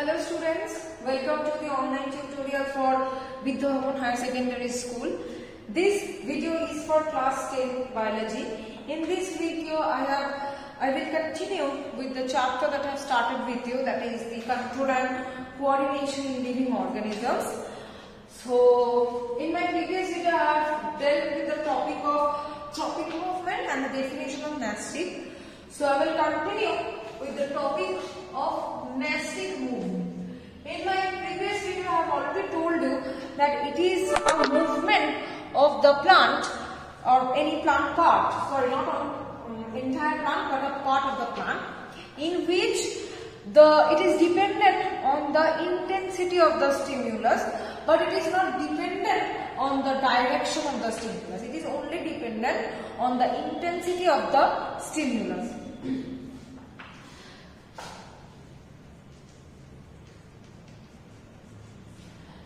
Hello students, welcome to the online tutorial for Vidya Bhavan Higher Secondary School. This video is for class 10 biology. In this video I will continue with the chapter that I have started with you, that is the control and coordination in living organisms. So in my previous video I have dealt with the topic of trophic movement and the definition of nastic. So I will continue with the topic of nastic movement. In my previous video I have already told you that it is a movement of the plant or any plant part, sorry, not on entire plant but a part of the plant, in which it is dependent on the intensity of the stimulus, but it is not dependent on the direction of the stimulus. It is only dependent on the intensity of the stimulus.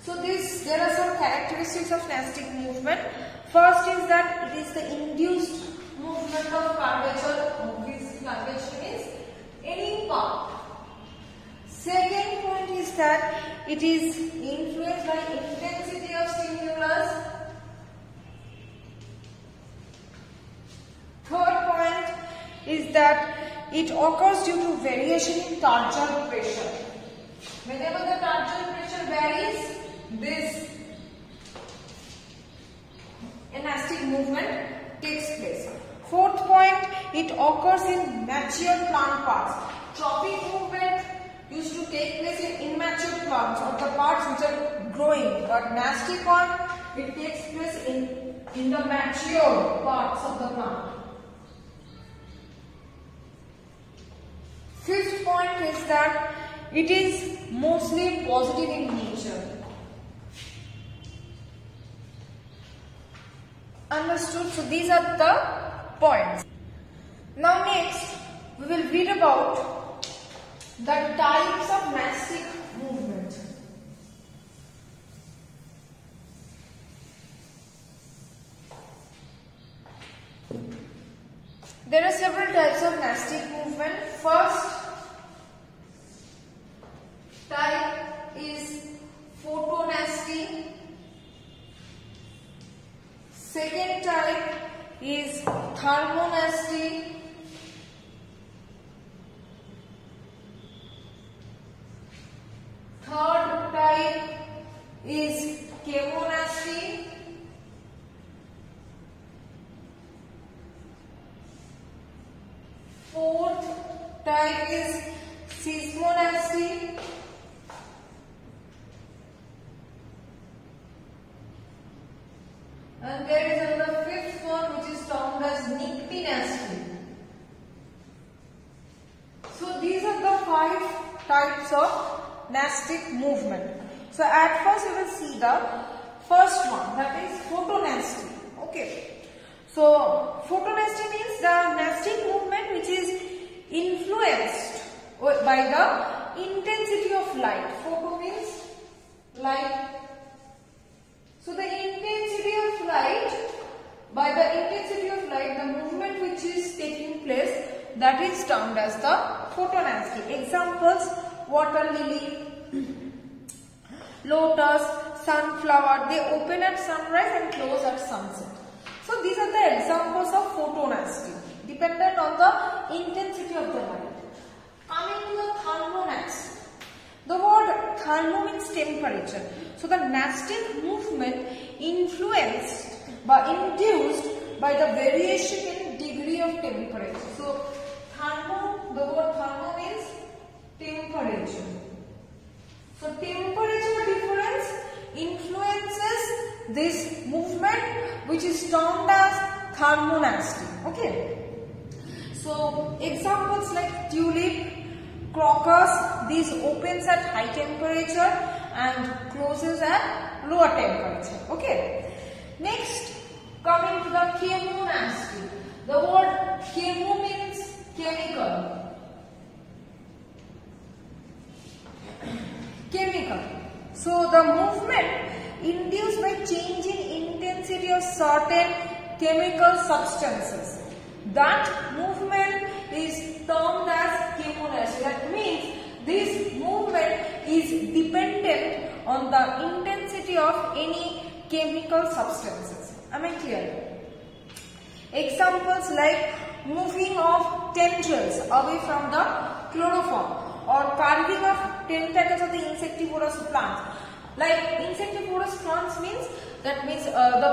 So there are some characteristics of nastic movement. First is that it is the induced movement of curvature. This curvature means any part. Second point is that it is influenced by intensity of stimulus. Third point is that it occurs due to variation in target pressure. Whenever the target pressure varies, this nastic movement takes place. Fourth point, it occurs in mature plant parts. Trophic movement used to take place in immature plants or the parts which are growing, but nastic one, it takes place in the mature parts of the plant. Fifth point is that it is mostly positive in nature. Understood? So these are the points. Now next we will read about the types of nastic movement. There are several types of nastic movement. First type is photonasty. Second type is thermonasty. Third type is chemonasty. Fourth type is seismonasty. And there is another fifth one which is termed as nyctinasty. So these are the 5 types of nastic movement. So at first we will see the first one, that is photonasty. Okay. So photonasty means the nastic movement which is influenced by the intensity of light. Photo means light. So the intensity of light, by the intensity of light, the movement which is taking place, that is termed as the photonasty. Examples: water lily, lotus, sunflower, they open at sunrise and close at sunset. So these are the examples of photonasty, dependent on the intensity of the light. Coming to the thermonasty. The word thermo means temperature. So the nastic movement induced by the variation in degree of temperature. So the word thermo means temperature. So temperature difference influences this movement, which is termed as thermonasty. Okay. So examples like tulip, crocus, this opens at high temperature and closes at lower temperature. Okay. Next, coming to the chemonasty. The word chemo means chemical. Chemical. So the movement induced by change in intensity of certain chemical substances. That movement is termed as chemonasty. That means this movement dependent on the intensity of any chemical substances. Am I clear? Examples like moving of tendrils away from the chloroform or carving of tentacles of the insectivorous plants. Like insectivorous plants means the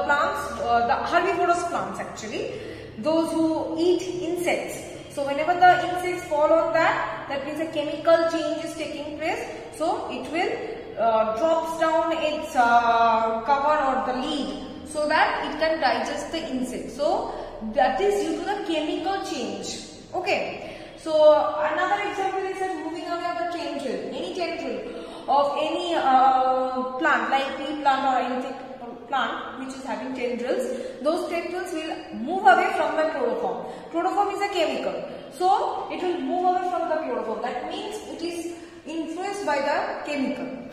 plants, the herbivorous plants actually, those who eat insects. So whenever the insects fall on that means a chemical change is taking place. So it will drops down its cover or the lid so that it can digest the insect. So that is due to the chemical change. Okay. So another example is that moving away of the tendril, any tendril of any plant like pea plant or anything plant which is having tendrils, those tendrils will move away from the chloroform. Chloroform is a chemical, so it will move away from the chloroform. That means it is influenced by the chemical.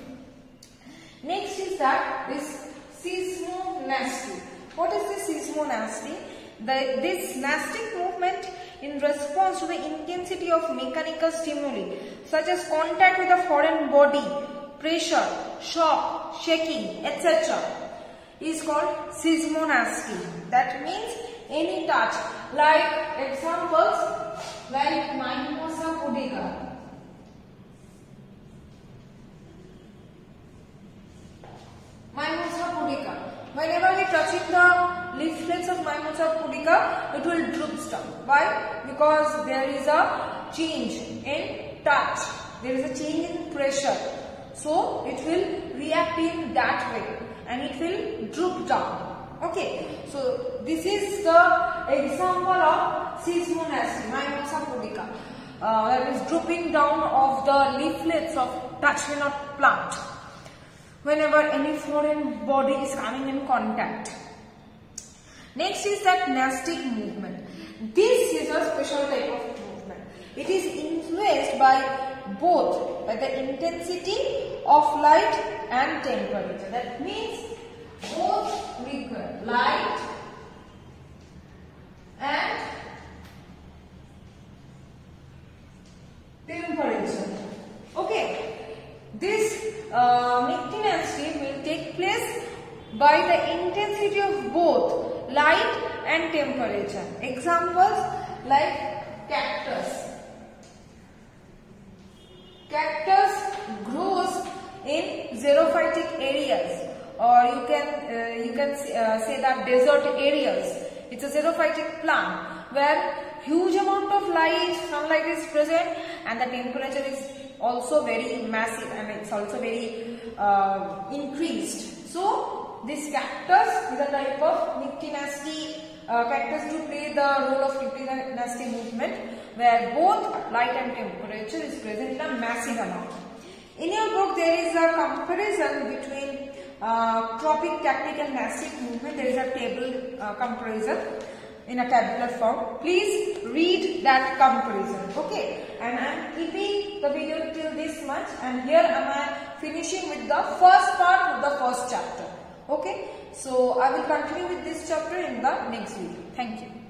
Next is that this seismonasty. What is this seismonasty? This nastic movement in response to the intensity of mechanical stimuli such as contact with a foreign body, pressure, shock, shaking, etc. is called seismonasty. That means any touch. Like examples like Mimosa pudica. Mimosa pudica. Whenever we touching the leaflets of Mimosa pudica, it will droop down. Why? Because there is a change in touch. There is a change in pressure. So it will react in that way and it will droop down. Okay. So this is the example of seismonasty, Mimosa pudica. That is drooping down of the leaflets of touching plant whenever any foreign body is coming in contact. Next is that nastic movement. This is a special type of movement. It is influenced by both by the intensity of light and temperature. That means both require light and temperature. Okay. This nasty will take place by the intensity of both light and temperature. Examples like cactus. Cactus grows in xerophytic areas, or you can say that desert areas. It's a xerophytic plant where huge amount of sunlight is present, and the temperature is also very massive and it's also very increased. So this cactus is a type of nyctinasty. Cactus do play the role of nyctinasty movement where both light and temperature is present in a massive amount. In your book there is a comparison between tropic, tactic and nastic movement. There is a table comparison in a tabular form. Please read that comparison. Okay, and I am keeping the video till this much, and here am I finishing with the first part of the first chapter. Okay, so I will continue with this chapter in the next video. Thank you.